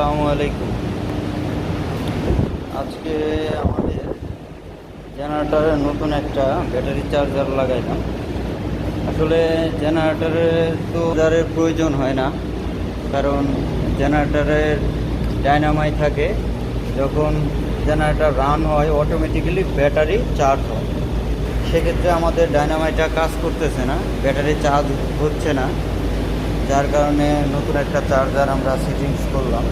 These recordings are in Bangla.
আসসালামু আলাইকুম। আজকে আমাদের জেনারেটরে নতুন একটা ব্যাটারি চার্জার লাগাইলাম। আসলে জেনারেটরে তো চার্জারের প্রয়োজন হয় না, কারণ জেনারেটরের ডায়নামাইট থাকে। যখন জেনারেটর রান হয় অটোমেটিক্যালি ব্যাটারি চার্জ হয়। সেক্ষেত্রে আমাদের ডায়নামাইটটা কাজ করতেছে না, ব্যাটারি চার্জ হচ্ছে না, যার কারণে নতুন একটা চার্জার আমরা সেটিংস করলাম।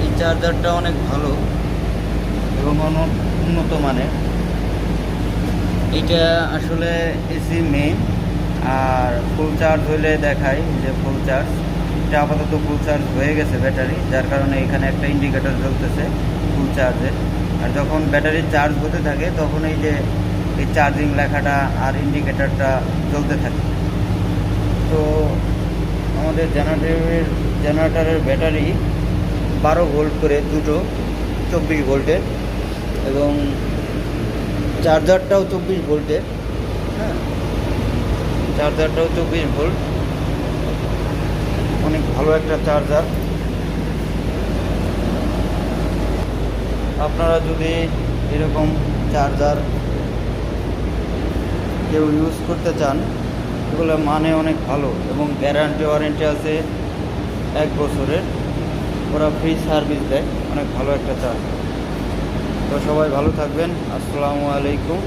এই চার্জারটা অনেক ভালো এবং উন্নত মানের। এটা আসলে এসি মেইন, আর ফুল চার্জ হলে দেখায় যে ফুল চার্জ। এটা আপাতত ফুল চার্জ হয়ে গেছে ব্যাটারি, যার কারণে এখানে একটা ইন্ডিকেটর জ্বলতেছে ফুল চার্জের। আর যখন ব্যাটারি চার্জ হতে থাকে তখন এই যে এই চার্জিং লেখাটা আর ইন্ডিকেটরটা জ্বলতে থাকে। তো আমাদের জেনারেটরের ব্যাটারি 12 ভোল্ট করে দুটো 24 ভোল্টের, এবং চার্জারটাও 24 ভোল্টের। হ্যাঁ, চার্জারটাও 24 ভোল্ট। অনেক ভালো একটা চার্জার। আপনারা যদি এরকম চার্জার কেউ ইউজ করতে চান, এগুলো মানে অনেক ভালো এবং গ্যারান্টি ওয়ারেন্টি আছে 1 বছরের। ওরা ফ্রি সার্ভিস দেয়। অনেক ভালো একটা চার্জার। তো সবাই ভালো থাকবেন। আসসালামু আলাইকুম।